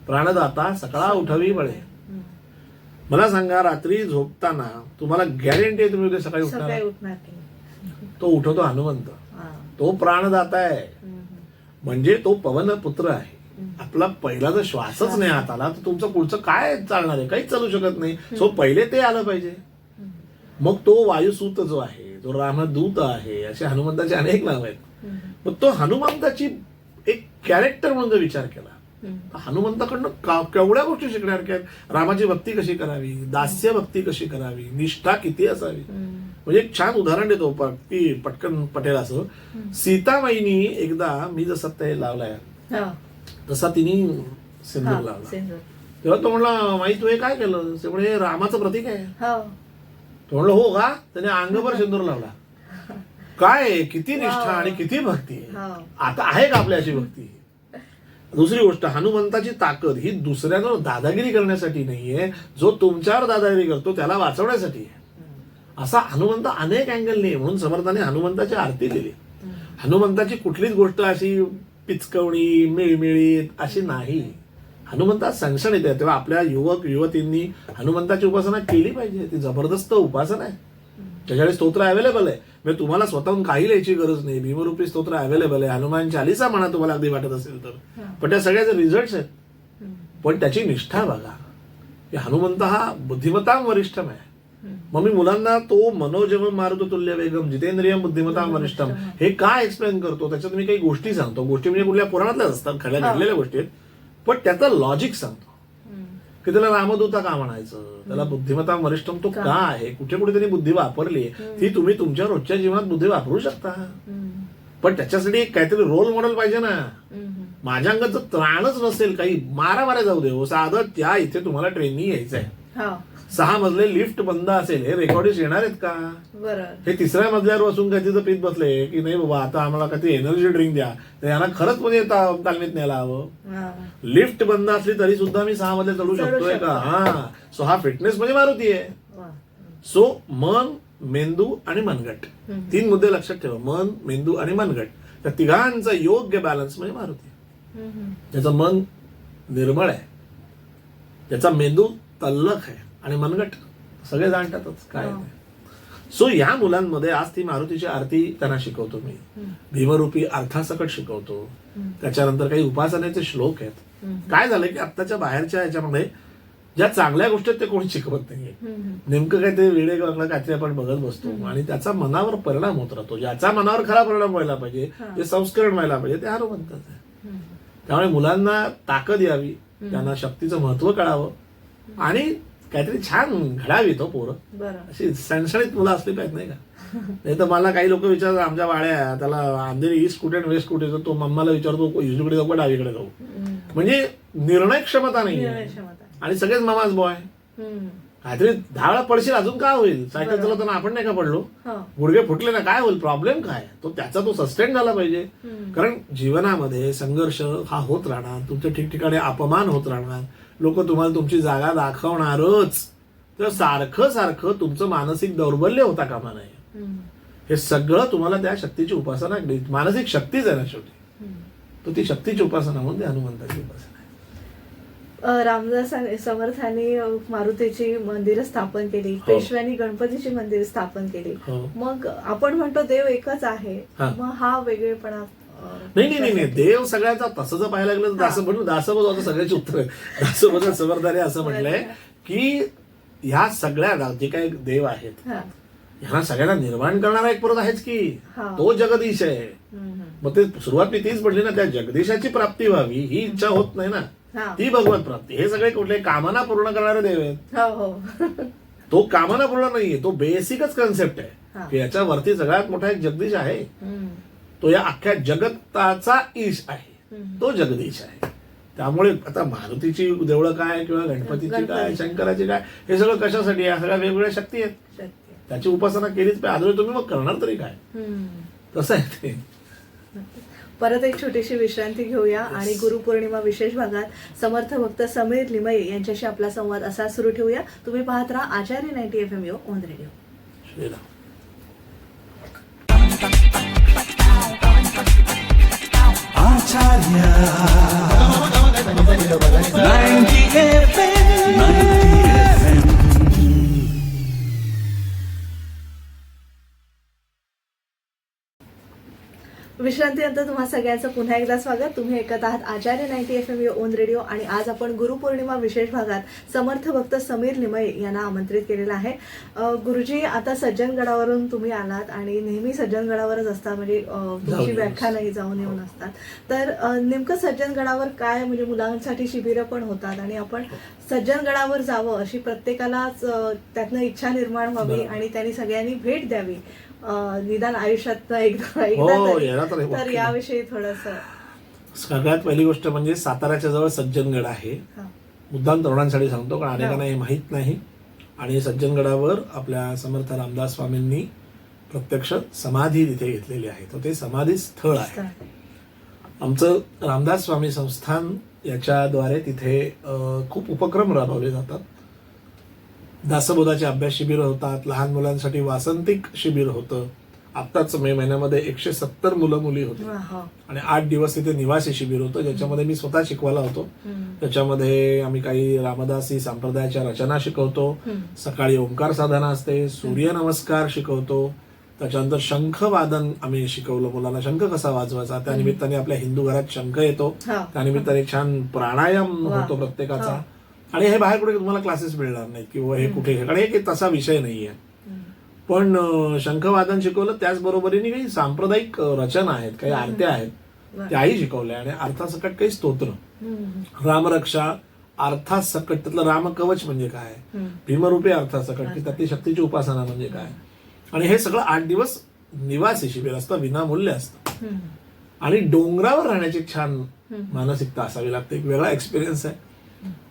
प्राणदाता सकळा उठवी बळे. हम्म. मला सांगा, रात्री झोपताना तुम्हाला गॅरंटी आहे तुम्ही उद्या सकाळी उठणार सकाळी आहे? उठणार की. तो उठवतो हनुमंत, हा. तो प्राणदाता आहे. हम्म. म्हणजे तो पवन पुत्र आहे. हम्म. आपला पहिला जर श्वासच नाही हात आला तर तुमचं पुढचं काय चालणार आहे, काहीच चालू शकत नाही. सो पहिले ते आलं पाहिजे. हम्म. मग तो वायुसूत जो आहे, जो रामदूत आहे, असे हनुमंताचे अनेक नाव आहेत. हम्म. मग तो हनुमंताची एक कॅरेक्टर म्हणून जर विचार केला हम्म. तर हनुमंताकडनं केवढ्या गोष्टी शिकण्यासारख्या आहेत. रामाची भक्ती कशी करावी, दास्य भक्ती कशी करावी, निष्ठा किती असावी. हम्म. म्हणजे एक छान उदाहरण देतो की पटकन पटेल असं. सीतामाईनी एकदा, मी जसं ते लावलाय हा. तसा तिने सिंदूर हा, लावला. सिंदूर. तेव्हा तो म्हणला माई तू हे काय केलं? ते म्हणजे हे रामाचं प्रतीक आहे. हो. तो म्हणलं हो का? त्याने अंगभर सिंदूर लावला. काय आहे? किती निष्ठा आणि किती भक्ती आहे. हो. आता आहे का आपल्या अशी भक्ती? दुसरी गोष्ट, हनुमंताची ताकद ही दुसऱ्यावर दादागिरी करण्यासाठी नाहीये, जो तुमच्यावर दादागिरी करतो त्याला वाचवण्यासाठी आहे. असा हनुमंत अनेक अँगलने, म्हणून समर्थाने हनुमंताची आरती दिली. हनुमंताची कुठलीच गोष्ट अशी पिचकवणी मिळमिळीत अशी नाही. हनुमंतात सणसणीत आहे. तेव्हा आपल्या युवक युवतींनी हनुमंताची उपासना केली पाहिजे. ती जबरदस्त उपासना आहे. त्याच्याकडे स्तोत्र अवेलेबल आहे. म्हणजे तुम्हाला स्वतःहून काही लिहायची गरज नाही. भीमरूपी स्तोत्र अवेलेबल आहे. हनुमान चालीसा म्हणा तुम्हाला अगदी वाटत असेल तर. पण त्या सगळ्याचे रिझल्ट आहेत. पण त्याची निष्ठा बघा. हनुमंत हा बुद्धिमत्तां वरिष्ठम आहे. मग मी मुलांना तो मनोजव मारुत तुल्य वेगम जितेंद्रियम बुद्धिमत्तां वरिष्ठम हे का एक्सप्लेन करतो? त्याच्यात मी काही गोष्टी सांगतो. गोष्टी म्हणजे कुठल्या पुराणातल्याच असतात, खऱ्या घडलेल्या गोष्टी आहेत. पण त्याचं लॉजिक सांगतो की त्याला रामदूता का म्हणायचं, त्याला बुद्धिमत्तां वरिष्ठम तो का आहे, कुठे कुठे त्यांनी बुद्धी वापरली, ती तुम्ही तुमच्या रोजच्या जीवनात बुद्धी वापरू शकता. पण त्याच्यासाठी एक काहीतरी रोल मॉडेल पाहिजे ना. माझ्या अंगाचं त्राणच नसेल, काही मारा जाऊ दे, साधं त्या इथे तुम्हाला ट्रेनिंग यायचंय, 6 मजले लिफ्ट बंद असेल, हे रेकॉर्डिंग येणार आहेत का? हे 3ऱ्या मजल्यावर बसून काय तिथं पीत बसले की नाही बाबा आता आम्हाला काही एनर्जी ड्रिंक द्या, तर यांना खरंच म्हणजे तालमीत न्यायला हवं. लिफ्ट बंद असली तरी सुद्धा मी 6 मजले चढू शकतोय का? सो हा फिटनेस म्हणजे मारुती आहे. सो मन, मेंदू आणि मनगट, 3 मुद्दे लक्षात ठेवा. मन, मेंदू आणि मनगट, त्या तिघांचा योग्य बॅलन्स म्हणजे मारुती. ज्याचं मन निर्मळ आहे, ज्याचा मेंदू तल्लख आहे आणि मनगट सगळे जाणतातच काय. सो या मुलांमध्ये आज ती मारुतीची आरती त्यांना शिकवतो मी. भीमरूपी अर्थासकट शिकवतो. त्याच्यानंतर काही उपासनेचे श्लोक आहेत. काय झालं की आत्ताच्या बाहेरच्या याच्यामध्ये ज्या चांगल्या गोष्टी आहेत ते कोणी शिकवत नाहीये. नेमकं काय ते वेळे काहीतरी आपण बघत बसतो आणि त्याचा मनावर परिणाम होत राहतो. ज्याचा मनावर खरा परिणाम व्हायला पाहिजे, जे संस्करण व्हायला पाहिजे, ते हनुमंतच आहे. त्यामुळे मुलांना ताकद यावी, त्यांना शक्तीचं महत्व कळावं आणि काहीतरी छान घडावी तो पोरं. अशी सणसणीत मुलं असली पाहिजे नाही का? नाही तर मला काही लोक विचारतात आमच्या वाड्या त्याला अंधेरी ईस्ट कुठे वेस्ट कुठे, तो मम्माला विचारतो उजवीकडे जाऊ का डावीकडे जाऊ. म्हणजे निर्णय क्षमता नाही आणि सगळेच मामाच बॉय. काहीतरी 10 वेळा पडशील अजून काय होईल? सायकल चालवताना आपण नाही का पडलो, गुडघे फुटले ना, काय होईल? प्रॉब्लेम काय? त्याचा तो सस्टेन झाला पाहिजे. कारण जीवनामध्ये संघर्ष हा होत राहणार, तुमच्या ठिकठिकाणी अपमान होत राहणार, लोक तुम्हाला तुमची जागा दाखवणारच. तर सारखं सारखं तुमचं मानसिक दौर्बल्य होता कामा नये. हे सगळं तुम्हाला त्या शक्तीची उपासना, मानसिक शक्तीच आहे ना शेवटी, तो ती शक्तीची उपासना म्हणून ती हनुमंताची उपासना आहे. रामदास समर्थांनी मारुतीची मंदिरं स्थापन केली, पेशव्यांनी गणपतीची मंदिर स्थापन केली. मग आपण म्हणतो देव एकच आहे, मग हा वेगळेपणा नाही. देव सगळ्याचा तसं जर पाहायला लागलं तर दासबोध सगळ्याची उत्तर आहे. दासबोध समर्थाने असं म्हटलंय की ह्या सगळ्या जे काही देव आहेत ह्यांना सगळ्यांना निर्माण करणारा एक परत आहेच की, तो जगदीश आहे. मग ते सुरुवात मी तीच म्हटली ना, त्या जगदीशाची प्राप्ती व्हावी ही इच्छा होत नाही ना, ती भगवत प्राप्ती. हे सगळे कुठले कामना पूर्ण करणारे देव आहेत. तो कामना पूर्ण नाहीये, तो बेसिकच कन्सेप्ट आहे की याच्यावरती सगळ्यात मोठा एक जगदीश आहे. तो या अख्ख्या जगताचा ईश आहे, तो जगदीश आहे. त्यामुळे आता मारुतीची देवळं काय किंवा गणपतीची काय, शंकराची काय, हे सगळं कशासाठी आहे? सगळ्या वेगवेगळ्या शक्ती आहेत, त्याची उपासना केलीच पाहिजे. आदर तुम्ही मग करणार तरी काय, कसं आहे ते. परत एक छोटीशी विश्रांती घेऊया आणि गुरुपौर्णिमा विशेष भागात समर्थ भक्त समीर लिमये यांच्याशी आपला संवाद असा सुरू ठेवूया. तुम्ही पाहत राहा Acharya 90 FM on radio. Shriram. Acharya 90 FM. विश्रांतीनंतर तुम्हा सगळ्यांचं पुन्हा एकदा स्वागत. तुम्ही ऐकत आहात आचार्य 90 FM ऑन रेडिओ आणि आज आपण गुरुपौर्णिमा विशेष भागात समर्थ भक्त समीर लिमये यांना आमंत्रित केलेलं आहे. गुरुजी, आता सज्जनगडावरून तुम्ही आलात आणि नेहमी सज्जनगडावरच असता, म्हणजे तुमची व्याख्यानही जाऊन येऊन असतात. तर नेमकं सज्जनगडावर काय, म्हणजे मुलांसाठी शिबिरं पण होतात आणि आपण सज्जनगडावर जावं अशी प्रत्येकालाच त्यातनं इच्छा निर्माण व्हावी आणि त्यांनी सगळ्यांनी भेट द्यावी निदान आयुष्यात एकदा हो, तरी. तर याविषयी थोडंसं सगळ्यात पहिली गोष्ट म्हणजे साताऱ्याच्या जवळ सज्जनगड आहे. हा. मुद्दाम तरुणांसाठी सांगतो कारण अनेकांना हे माहीत नाही. आणि सज्जनगडावर आपल्या समर्थ रामदास स्वामींनी प्रत्यक्ष समाधी तिथे घेतलेली आहे. तर ते समाधी स्थळ आहे. आमचं रामदास स्वामी संस्थान याच्याद्वारे तिथे खूप उपक्रम राबवले जातात. दासबोधाचे अभ्यास शिबिर होतात, लहान मुलांसाठी वासंतिक शिबिर होतं. आत्ताच मे महिन्यामध्ये 170 मुलं मुली होती हा. आणि 8 दिवस तिथे निवासी शिबिर होतं, ज्याच्यामध्ये मी स्वतः शिकवायला होतो. त्याच्यामध्ये आम्ही काही रामदासी संप्रदायाच्या रचना शिकवतो, सकाळी ओंकार साधना असते, सूर्यनमस्कार शिकवतो, त्याच्यानंतर शंखवादन आम्ही शिकवलं मुलांना, शंख कसा वाजवायचा. त्या निमित्ताने आपल्या हिंदू घरात शंख येतो, त्यानिमित्ताने छान प्राणायाम होतो प्रत्येकाचा. आणि हे बाहेर कुठे तुम्हाला क्लासेस मिळणार नाहीत किंवा हे कुठे, कारण हे तसा विषय नाहीये. पण शंखवादन शिकवलं, त्याचबरोबरीने काही सांप्रदायिक रचना आहेत, काही आरत्या आहेत त्याही शिकवल्या. आणि अर्थासकट काही स्तोत्र, रामरक्षा, अर्थासकट त्यातलं रामकवच म्हणजे काय, भीमरूपी अर्थासकट की त्यातली शक्तीची उपासना म्हणजे काय. आणि हे सगळं 8 दिवस निवासी शिबिर असतं, विनामूल्य असतं. आणि डोंगरावर राहण्याची छान मानसिकता असावी लागते, एक वेगळा एक्सपिरियन्स आहे.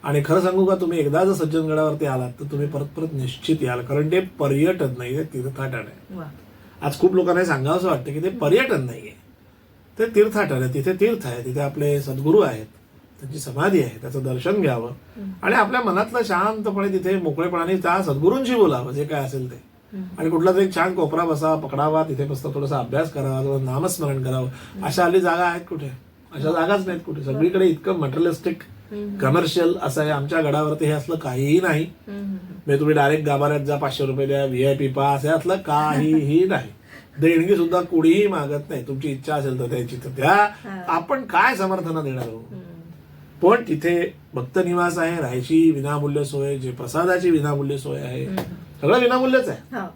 आणि खरं सांगू का, तुम्ही एकदा जर सज्जनगडावरती आलात तर तुम्ही परत परत निश्चित याल, कारण ते पर्यटन नाही, ते तीर्थाटन आहे. आज खूप लोकांना सांगावं असं वाटतं की ते पर्यटन नाहीये, ते तीर्थाटन आहे. तिथे तीर्थ आहे, तिथे आपले सद्गुरू आहेत, त्यांची समाधी आहे, त्याचं दर्शन घ्यावं आणि आपल्या मनातलं शांतपणे तिथे मोकळेपणाने त्या सद्गुरूंशी बोलावं, जे काय असेल ते. आणि कुठला तरी छान कोपरा बसावा, पकडावा, तिथे बसता थोडासा अभ्यास करावा, थोडं नामस्मरण करावं. अशा हल्ली जागा आहेत कुठे? अशा जागाच नाहीत कुठे. सगळीकडे इतकं मटेरियलिस्टिक कमर्शियल असं आहे. आमच्या गडावरती हे असलं काहीही नाही. म्हणजे तुम्ही डायरेक्ट गाभाऱ्यात जा, 500 रुपये द्या, VIP पास, हे असलं काहीही नाही. देणगी सुद्धा कुणीही मागत नाही. तुमची इच्छा असेल तर द्यायची तर द्या, आपण काय समर्थन देणार आहोत. पण तिथे भक्त निवास आहे, राहायची विनामूल्य सोय, जे प्रसादाची विनामूल्य सोय आहे, सगळं विनामूल्यच आहे.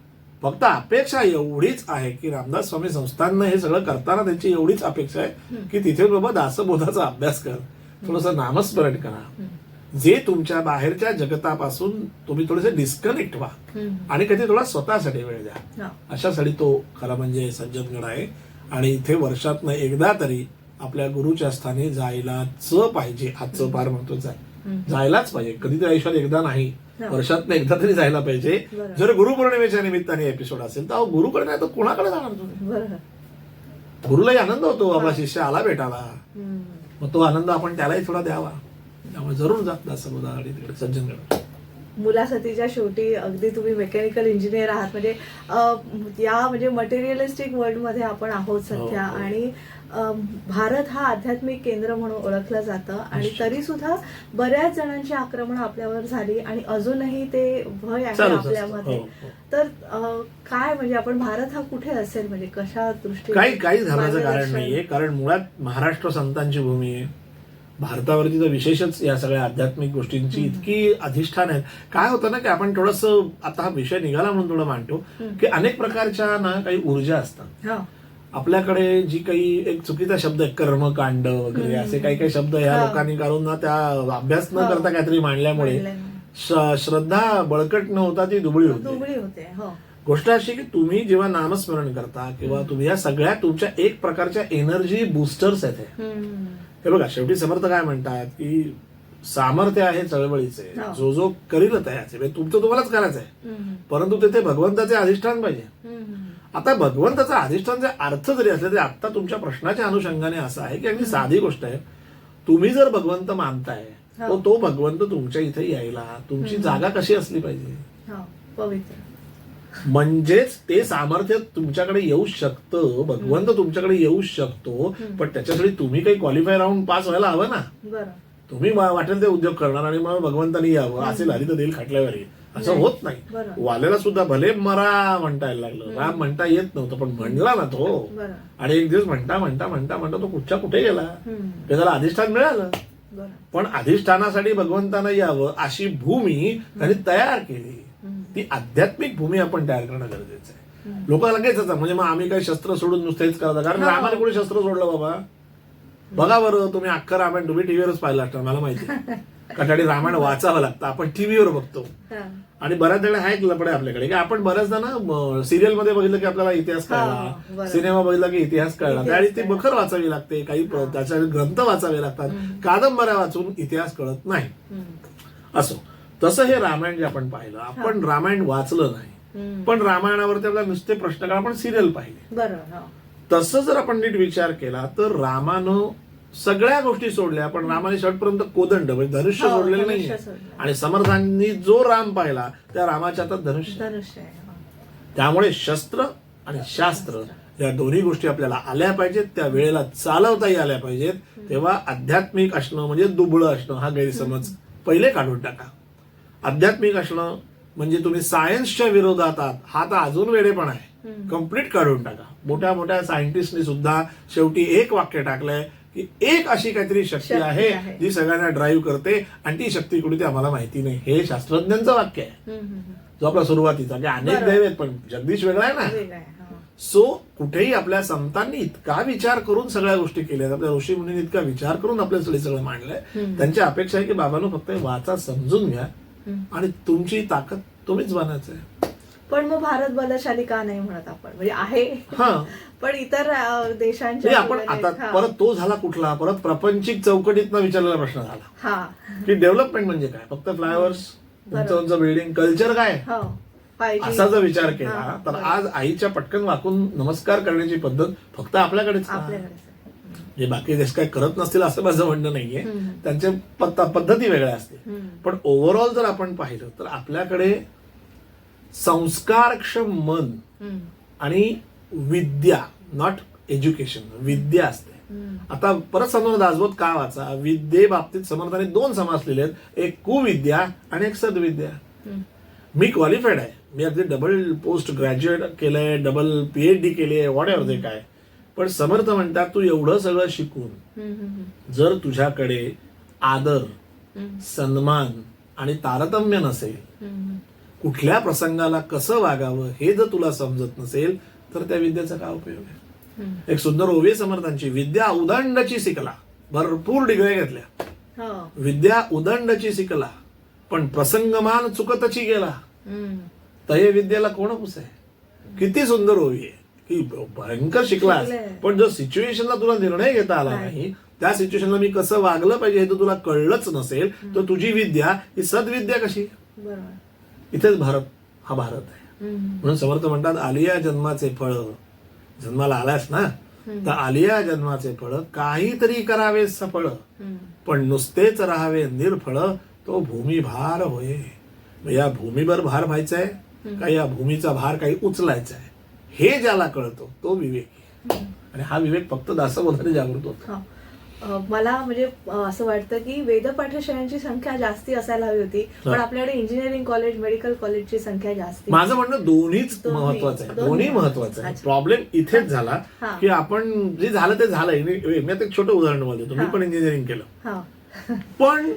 फक्त अपेक्षा एवढीच आहे की रामदास स्वामी संस्थाननं हे सगळं करताना त्यांची एवढीच अपेक्षा आहे की तिथे बाबा दासबोधाचा अभ्यास कर, थोडंसं नामस्मरण करा, जे तुमच्या बाहेरच्या जगतापासून तुम्ही थोडेसे डिस्कनेक्ट व्हा आणि कधी थोडा स्वतःसाठी वेळ द्या. अशासाठी तो खरा म्हणजे सज्जनगड आहे. आणि इथे वर्षातनं एकदा तरी आपल्या गुरुच्या स्थानी जायलाच पाहिजे. आजचं फार महत्वाचं आहे, जायलाच पाहिजे. कधीतरी आयुष्यात एकदा नाही, वर्षातनं एकदा तरी जायला पाहिजे. जर गुरुपौर्णिमेच्या निमित्ताने एपिसोड असेल तर गुरुकडे नाही तर कोणाकडे जाणार तुम्ही? गुरुलाही आनंद होतो, आपला शिष्य आला भेटाला, मग तो आनंद आपण त्यालाही थोडा द्यावा. त्यामुळे जरूर जात दासबोधा आणि तिकडे सज्जनगड. मुलाखतीच्या शेवटी अगदी तुम्ही मेकॅनिकल इंजिनियर आहात, म्हणजे या म्हणजे मटेरियलिस्टिक वर्ल्ड मध्ये आपण आहोत सध्या. आणि भारत हा आध्यात्मिक केंद्र म्हणून ओळखलं जातं आणि तरी सुद्धा बऱ्याच जणांची आक्रमणं आपल्यावर झाली आणि अजूनही ते भय आहे आपल्यामध्ये. तर काय म्हणजे आपण भारत हा कुठे असेल, म्हणजे कशा दृष्टीने? काही घालायचं कारण नाहीये, कारण मुळात महाराष्ट्र संतांची भूमी आहे. भारतावरती तर विशेषच या सगळ्या आध्यात्मिक गोष्टींची इतकी अधिष्ठान आहेत. काय होतं ना की आपण थोडंसं, आता हा विषय निघाला म्हणून थोडं मांडतो की अनेक प्रकारच्या ना काही ऊर्जा असतात आपल्याकडे. जी काही एक चुकीचा शब्द आहे, कर्मकांड वगैरे असे काही काही शब्द या लोकांनी काढून ना त्या अभ्यास न करता काहीतरी मांडल्यामुळे श्रद्धा बळकट न होता ती दुबळी होते. गोष्ट अशी की तुम्ही जेव्हा नामस्मरण करता किंवा तुम्ही या सगळ्या तुमच्या एक प्रकारच्या एनर्जी बुस्टर्स आहेत. हे बघा, शेवटी समर्थ काय म्हणतात की सामर्थ्य आहे चळवळीचे, जो जो करील त्याचे, तुमचं तुम्हालाच करायचं आहे, परंतु तिथे भगवंताचे अधिष्ठान पाहिजे. आता भगवंताचा अधिष्ठानचा अर्थ जरी असले तरी आता तुमच्या प्रश्नाच्या अनुषंगाने असं आहे की अगदी साधी गोष्ट आहे. तुम्ही जर भगवंत मानताय तर तो भगवंत तुमच्या इथे यायला तुमची जागा कशी असली पाहिजे? पवित्र. म्हणजेच ते सामर्थ्य तुमच्याकडे येऊ शकतं, भगवंत तुमच्याकडे येऊ शकतो, पण त्याच्यासाठी तुम्ही काही क्वालिफाय राहून पास व्हायला हवं ना. तुम्ही वाटेल ते उद्योग करणार आणि मग भगवंतानी यावं असेल हरित देईल खाटल्यावर, असं होत नाही. वाल्याला सुद्धा भले मरा म्हणता यायला लागलं, राम म्हणता येत नव्हतं पण म्हणला ना तो. आणि एक दिवस म्हणता तो कुठच्या कुठे गेला, त्याला अधिष्ठान मिळालं. पण अधिष्ठानासाठी भगवंतानं यावं अशी भूमी त्यांनी तयार केली. ती आध्यात्मिक भूमी आपण तयार करणं गरजेचं आहे. लोक लगेच म्हणजे मग आम्ही काही शस्त्र सोडून नुसतेच करतात, कारण रामाने कोणी शस्त्र सोडलं बाबा? बघा बरं, तुम्ही अख्खं रामायण तुम्ही टीव्हीवरच पाहिलं असणार, मला माहिती. कटाडी रामायण वाचावं लागतं. आपण टीव्हीवर बघतो हा. आणि बऱ्याच वेळा हा एक लपड आहे आपल्याकडे की आपण बऱ्याचदा ना सिरियल मध्ये बघितलं की आपल्याला इतिहास हा, कळला, बरोबर. सिनेमा बघितला की इतिहास कळला, इतिहास त्यावेळी ती कळला. बखर वाचावी लागते, काही त्याच्या ग्रंथ वाचावे लागतात, कादंबऱ्या वाचून इतिहास कळत नाही. असो, तसं हे रामायण जे आपण पाहिलं, आपण रामायण वाचलं नाही, पण रामायणावरती आपल्याला नुसते प्रश्न काढ, आपण सिरियल पाहिले. बरोबर. हो. तसं जर आपण नीट विचार केला तर रामानं सगळ्या गोष्टी सोडल्या, पण रामाने शेवटपर्यंत कोदंड म्हणजे धनुष्य हो, सोडलेलं धनुष्य नाही. सोडलं. आणि समर्थांनी जो राम पाहिला त्या रामाच्या हातात धनुष्य. धनुष्य आहे. हो. त्यामुळे शस्त्र आणि शास्त्र या दोन्ही गोष्टी आपल्याला आल्या पाहिजेत, त्या वेळेला चालवताही आल्या पाहिजेत. तेव्हा आध्यात्मिक असणं म्हणजे दुबळं असणं हा गैरसमज पहिले काढून टाका. आध्यात्मिक असणं म्हणजे तुम्ही सायन्सच्या विरोधात आहात हा तर अजून वेडेपण आहे, कम्प्लीट काढून टाका. मोठ्या मोठ्या सायंटिस्टनी सुद्धा शेवटी एक वाक्य टाकलंय की एक अशी काहीतरी शक्ती आहे जी सगळ्यांना ड्राईव्ह करते आणि ती शक्ती कुठे ती आम्हाला माहिती नाही. हे शास्त्रज्ञांचं वाक्य आहे, जो आपला सुरुवातीचा की अनेक दैव आहेत पण जगदीश वेगळा आहे ना. वेगळं आहे. हो. सो कुठेही आपल्या संतांनी इतका विचार करून सगळ्या गोष्टी केल्या, आपल्या ऋषी मुनींनी इतका विचार करून आपल्यासाठी सगळं मांडलंय. त्यांची अपेक्षा आहे की बाबांनो फक्त वाचा, समजून घ्या आणि तुमची ताकद तुम्हीच बनायचं आहे. पण मग भारत बलशाली का नाही म्हणत आपण, म्हणजे आहे हा, पण इतर देशांच्या म्हणजे आपण तुलनेत, आता हा. परत तो झाला कुठला, परत प्रपंचिक चौकटीतनं विचारलेला प्रश्न झाला हा. की डेव्हलपमेंट म्हणजे काय, फक्त फ्लायओव्हर्स, उंच उंच बिल्डिंग, कल्चर काय, हो. 5G. असा जर विचार केला हा, तर बरोबर. आज आईच्या पटकन वाकून नमस्कार करण्याची पद्धत फक्त आपल्याकडेच का? आपल्याकडेच आहे. जे बाकी देश काय करत नसतील असं माझं म्हणणं नाहीये, त्यांचे पद्धती वेगळ्या असतील. पण ओव्हरऑल जर आपण पाहिलं तर आपल्याकडे संस्कारक्षम मन आणि विद्या, नॉट एज्युकेशन, विद्या असते. आता परत समोर दासबोध का वाचा, विद्ये बाबतीत समर्थाने दोन समास लिहिले आहेत, एक कुविद्या आणि एक सद्विद्या. मी क्वालिफाईड आहे, मी अगदी डबल पोस्ट ग्रॅज्युएट केलंय, डबल PhD केली आहे, व्हॉट एव्हर ते काय, पण समर्थ म्हणतात तू एवढं सगळं शिकून जर तुझ्याकडे आदर, सन्मान आणि तारतम्य नसेल, कुठल्या प्रसंगाला कसं वागावं हे जर तुला समजत नसेल तर त्या विद्येचा काय उपयोग आहे. एक सुंदर ओवी समर्थांची, विद्या उदंडची शिकला, भरपूर डिग्र्या घेतल्या, हो. विद्या उदंडची शिकला पण प्रसंगमान चुकतची गेला, तये विद्येला कोण पुसे. किती सुंदर ओवी आहे की भयंकर शिकलास पण जर सिच्युएशनला तुला निर्णय घेता आला नाही, त्या सिच्युएशनला मी कसं वागलं पाहिजे हे तर तुला कळलंच नसेल, तर तुझी विद्या ही सद्विद्या कशी. बरोबर. इथेच भारत हा भारत आहे. म्हणून समर्थ म्हणतात आलिया जन्माचे फळ, जन्माला आलास ना तर आलिया जन्माचे फळ काहीतरी करावे सफळ, पण नुसतेच राहावे निर्फळ तो भूमिभार होय. या भूमीवर भार व्हायचा आहे का या भूमीचा भार काही उचलायचा आहे हे ज्याला कळतो तो विवेक, आणि हा विवेक फक्त दासबोधाने जागृत होतो. हो. मला म्हणजे असं वाटतं की वेद पाठशाळांची संख्या जास्ती असायला हवी होती, पण आपल्याकडे इंजिनिअरिंग कॉलेज, मेडिकल कॉलेजची संख्या जास्ती. माझं म्हणणं दोन्हीच महत्वाचं आहे, दोन्ही महत्वाचं आहे. प्रॉब्लेम इथेच झाला की आपण जे झालं ते झालंय. मी आता एक छोटं उदाहरण मला देतो. मी पण इंजिनिअरिंग केलं, पण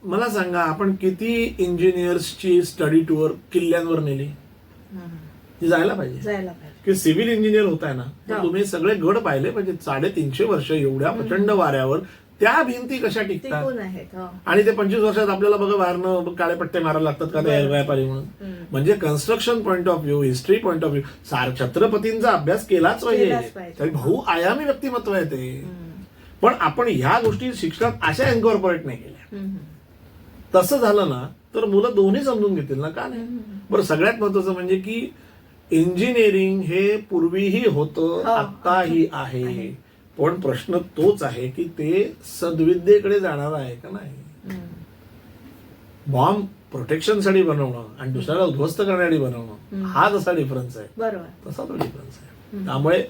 मला सांगा आपण किती इंजिनियर्सची स्टडी टूर किल्ल्यांवर नेली. ती जायला पाहिजे की सिव्हिल इंजिनियर होताय ना तर तुम्ही सगळे गड पाहिले पाहिजे. 350 वर्ष एवढ्या प्रचंड वाऱ्यावर त्या भिंती कशा टिकतात, आणि ते 25 वर्षात आपल्याला बघा बाहेरनं काळे पट्टे मारायला लागतात का ते व्यापारी म्हणून. म्हणजे construction point of view, history point of view छत्रपतींचा अभ्यास केलाच पाहिजे. तरी बहुआयामी व्यक्तिमत्व आहे ते. पण आपण ह्या गोष्टी शिक्षणात अशा इन्कॉर्पोरेट नाही केल्या. तसं झालं ना तर मुलं दोन्ही समजून घेतील ना, का नाही. बरं, सगळ्यात महत्वाचं म्हणजे की इंजिनिअरिंग हे पूर्वीही होतं, आत्ताही आहे, पण प्रश्न तोच आहे की ते सद्विद्येकडे जाणार आहे का नाही. बॉम्ब प्रोटेक्शनसाठी बनवणं आणि दुसऱ्याला उद्ध्वस्त करण्यासाठी बनवणं हा जसा डिफरन्स आहे, बरोबर, तसा तो डिफरन्स आहे. त्यामुळे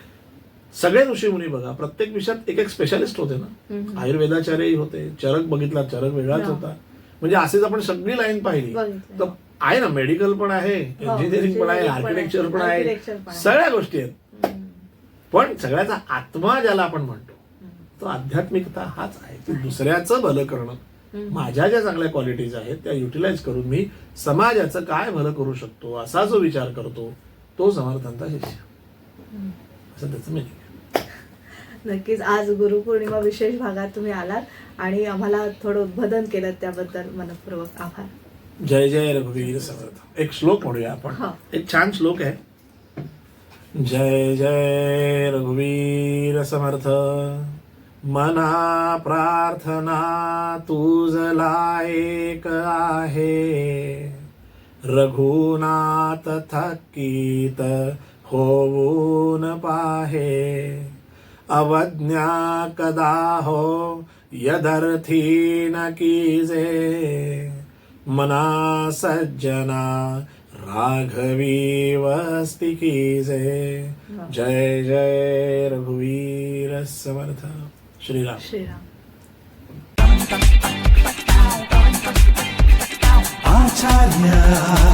सगळे ऋषी मुनी बघा प्रत्येक विषयात एक एक स्पेशालिस्ट होते ना. आयुर्वेदाचार्यही होते, चरक बघितला, चरक वेगळाच होता. म्हणजे असेच आपण सगळी लाईन पाहिली तर आहे ना, मेडिकल पण आहे, इंजिनिअरिंग पण आहे, आर्किटेक्चर पण आहे, सगळ्या गोष्टी आहेत. पण सगळ्याचा आत्मा ज्याला आपण म्हणतो तो आध्यात्मिकता हाच आहे की दुसऱ्याचं भलं करणं. माझ्या ज्या चांगल्या क्वालिटीज आहेत त्या युटिलाइज करून मी समाजाचं काय भलं करू शकतो असा जो विचार करतो तो समर्थांचा शिष्य, असं त्याचं मिनिंग. नक्कीच आज गुरुपौर्णिमा विशेष भागात तुम्ही आलात आणि आम्हाला थोडं उद्बोधन केलं त्याबद्दल मनपूर्वक आभार. जय जय रघुवीर समर्थ. एक श्लोक म्हणूया आपण. हा. एक छान श्लोक आहे. जय जय रघुवीर समर्थ. मना प्रार्थना तुझला एक आहे, रघुनाथ थकीत होऊन पाहे. अवज्ञा कदा हो यदर्थी न कीजे, मना सज्जना राघवी वस्ती कीजे. जय जय रघुवीर समर्थ. श्रीराम. श्रीराम. आचार्य